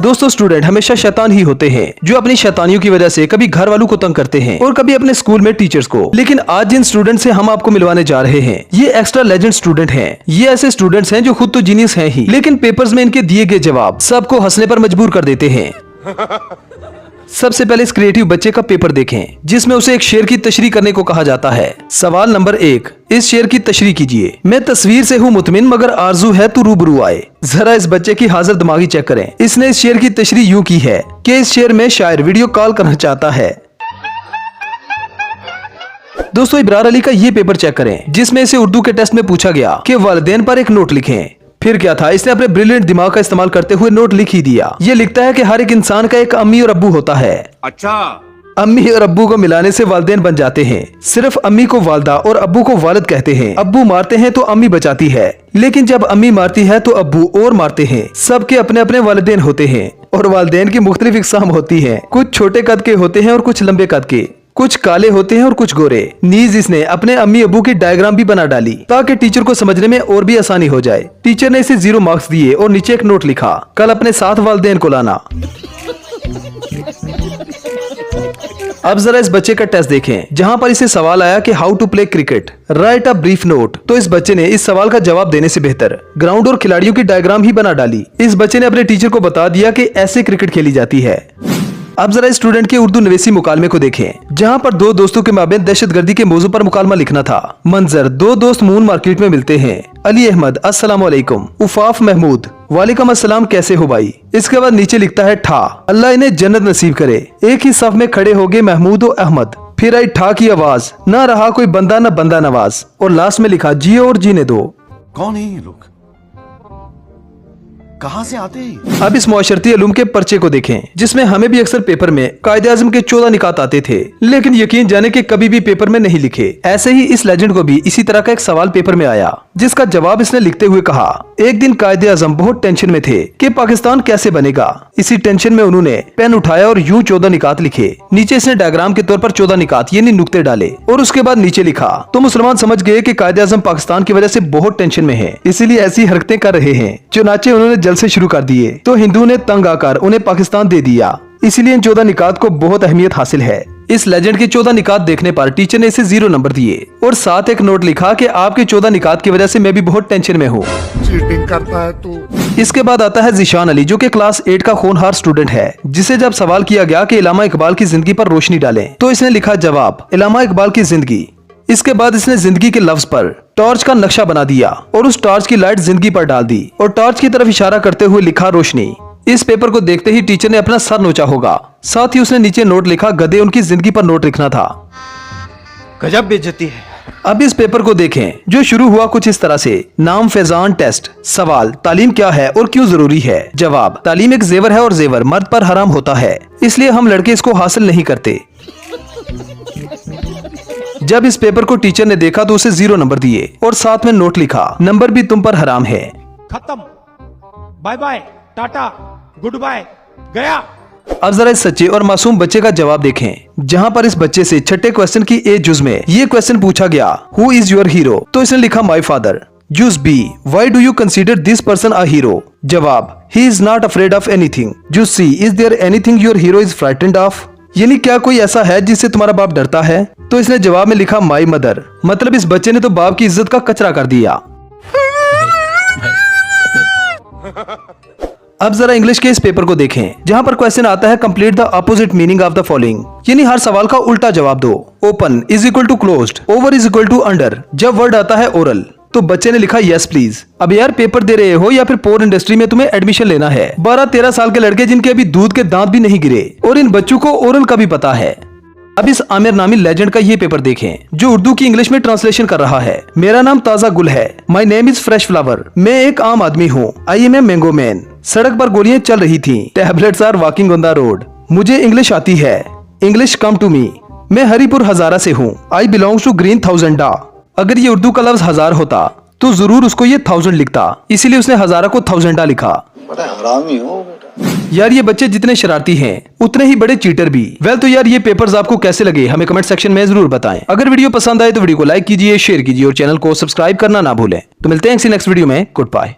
दोस्तों स्टूडेंट हमेशा शैतान ही होते हैं जो अपनी शैतानियों की वजह से कभी घर वालों को तंग करते हैं और कभी अपने स्कूल में टीचर्स को। लेकिन आज जिन स्टूडेंट से हम आपको मिलवाने जा रहे हैं ये एक्स्ट्रा लेजेंड स्टूडेंट हैं। ये ऐसे स्टूडेंट्स हैं जो खुद तो जीनियस हैं ही, लेकिन पेपर्स में इनके दिए गए जवाब सबको हंसने पर मजबूर कर देते हैं। सबसे पहले इस क्रिएटिव बच्चे का पेपर देखें जिसमें उसे एक शेर की तशरीह करने को कहा जाता है। सवाल नंबर 1, इस शेर की तशरीह कीजिए। मैं तस्वीर से हूँ मुतमिन मगर आरजू है तू रूबरू आए। जरा इस बच्चे की हाजिर दिमागी चेक करें। इसने इस शेर की तशरीह यूं की है कि इस शेर में शायर वीडियो कॉल करना चाहता है। दोस्तों इब्रार अली का ये पेपर चेक करें जिसमें इसे उर्दू के टेस्ट में पूछा गया कि वालिदैन पर एक नोट लिखें। फिर क्या था, इसने अपने ब्रिलियंट दिमाग का इस्तेमाल करते हुए नोट लिख ही दिया। ये लिखता है कि हर एक इंसान का एक अम्मी और अब्बू होता है। अच्छा, अम्मी और अब्बू को मिलाने से वालिदैन बन जाते हैं। सिर्फ अम्मी को वालदा और अब्बू को वालिद कहते हैं। अब्बू मारते हैं तो अम्मी बचाती है, लेकिन जब अम्मी मारती है तो अब्बू और मारते हैं। सबके अपने अपने वालिदैन होते हैं और वालिदैन की मुख्तलिफ इकसाम होती है। कुछ छोटे कद के होते हैं और कुछ लंबे कद के, कुछ काले होते हैं और कुछ गोरे। नीज इसने अपने अम्मी अब्बू की डायग्राम भी बना डाली ताकि टीचर को समझने में और भी आसानी हो जाए। टीचर ने इसे 0 मार्क्स दिए और नीचे एक नोट लिखा, कल अपने साथ वालिदैन को लाना। अब जरा इस बच्चे का टेस्ट देखें जहां पर इसे सवाल आया कि how to play cricket, write a brief note. तो इस बच्चे ने इस सवाल का जवाब देने से बेहतर ग्राउंड और खिलाड़ियों की डायग्राम ही बना डाली। इस बच्चे ने अपने टीचर को बता दिया कि ऐसे क्रिकेट खेली जाती है। अब जरा स्टूडेंट के उर्दू नवेसी मुकालमे को देखें जहां पर 2 दोस्तों के माबेन दहशतगर्दी के मौजू पर मुकालमा लिखना था। मंजर, 2 दोस्त मून मार्केट में मिलते हैं। अली अहमद, अस्सलाम वालेकुम। उफाफ महमूद, वालेकुम अस्सलाम, कैसे हो भाई। इसके बाद नीचे लिखता है ठा, अल्लाह इन्हें जन्नत नसीब करे। एक ही सफ में खड़े हो गए महमूद और अहमद। फिर आई ठा की आवाज, न रहा कोई बंदा न बंदा नवाज। और लास्ट में लिखा जियो और जीने दो। कौन है ये लोग, कहां से आते हैं? अब इस मुआशरती इल्म के पर्चे को देखें जिसमें हमें भी अक्सर पेपर में कायदे आज़म के 14 निकात आते थे, लेकिन यकीन जाने के कभी भी पेपर में नहीं लिखे। ऐसे ही इस लेजेंड को भी इसी तरह का एक सवाल पेपर में आया जिसका जवाब इसने लिखते हुए कहा, एक दिन कायदे आज़म बहुत टेंशन में थे कि पाकिस्तान कैसे बनेगा। इसी टेंशन में उन्होंने पेन उठाया और यूं 14 निकात लिखे। नीचे इसने डायग्राम के तौर पर 14 निकात यानी नुक्ते डाले और उसके बाद नीचे लिखा, तो मुसलमान समझ गए कि कायदे आज़म पाकिस्तान की वजह से बहुत टेंशन में है, इसीलिए ऐसी हरकतें कर रहे हैं। चुनाचे उन्होंने जल से शुरू कर दिए तो हिंदू ने तंग आकर उन्हें पाकिस्तान दे दिया। इसलिए इन 14 निकात को बहुत अहमियत हासिल है। इस लेजेंड के 14 निकात देखने पर टीचर ने इसे 0 नंबर दिए और साथ एक नोट लिखा कि आपके 14 निकात की वजह से मैं भी बहुत टेंशन में हूँ। चीटिंग करता है तू। इसके बाद आता है ज़ीशान अली जो कि क्लास 8 का होनहार स्टूडेंट है, जिसे जब सवाल किया गया कि इलामा इकबाल की जिंदगी पर रोशनी डालें तो इसने लिखा जवाब, इलामा इकबाल की जिंदगी। इसके बाद इसने जिंदगी के लफ्ज पर टॉर्च का नक्शा बना दिया और उस टॉर्च की लाइट जिंदगी पर डाल दी और टॉर्च की तरफ इशारा करते हुए लिखा रोशनी। इस पेपर को देखते ही टीचर ने अपना सर नोचा होगा। साथ ही उसने नीचे नोट लिखा, गधे उनकी जिंदगी पर नोट लिखना था। गजब बेइज्जती है। अब इस पेपर को देखें जो शुरू हुआ कुछ इस तरह से, नाम फैजान टेस्ट। सवाल, तालीम क्या है और क्यों जरूरी है। जवाब, तालीम एक जेवर है और जेवर मर्द पर हराम होता है, इसलिए हम लड़के इसको हासिल नहीं करते। जब इस पेपर को टीचर ने देखा तो उसे 0 नंबर दिए और साथ में नोट लिखा, नंबर भी तुम पर हराम है। खत्म, bye bye, tata, goodbye, गया। अब जरा इस सच्चे और मासूम बच्चे का जवाब देखें जहां पर इस बच्चे से छठे क्वेश्चन की ए जुज में ये क्वेश्चन पूछा गया, हु इज योर हीरो। तो इसने लिखा माई फादर। जुज B, why do you consider this person a hero. जवाब, he is not afraid of anything. जुज C, is there anything your hero is frightened of. यानी क्या कोई ऐसा है जिससे तुम्हारा बाप डरता है। तो इसने जवाब में लिखा माई मदर। मतलब इस बच्चे ने तो बाप की इज्जत का कचरा कर दिया। अब जरा इंग्लिश के इस पेपर को देखें जहां पर क्वेश्चन आता है, complete the opposite meaning of the following. यानी हर सवाल का उल्टा जवाब दो। Open is equal to closed, over is equal to under. जब वर्ड आता है ओरल तो बच्चे ने लिखा यस प्लीज। अब यार पेपर दे रहे हो या फिर पोर इंडस्ट्री में तुम्हें एडमिशन लेना है। 12-13 साल के लड़के जिनके अभी दूध के दांत भी नहीं गिरे और इन बच्चों को ओरल का भी पता है। अब इस आमिर नामी लेजेंड का ये पेपर देखें जो उर्दू की इंग्लिश में ट्रांसलेशन कर रहा है। मेरा नाम ताजा गुल है, my name is fresh flower. मैं एक आम आदमी हूँ, I am a mango man. सड़क पर गोलियां चल रही थी, tablets are walking on the road. मुझे इंग्लिश आती है, इंग्लिश कम टू मी। मैं हरिपुर हजारा से हूँ, आई बिलोंग्स टू ग्रीन थाउजेंडा। अगर ये उर्दू का लफ्ज हजार होता तो जरूर उसको ये 1000 लिखता, इसीलिए उसने हजारा को थाउजेंडा लिखा। बड़ा हरामी हो बेटा। यार ये बच्चे जितने शरारती हैं उतने ही बड़े चीटर भी। वेल तो यार ये पेपर्स आपको कैसे लगे हमें कमेंट सेक्शन में जरूर बताएं। अगर वीडियो पसंद आए तो वीडियो को लाइक कीजिए, शेयर कीजिए और चैनल को सब्सक्राइब करना ना भूलें। तो मिलते हैं नेक्स्ट वीडियो में। Good bye.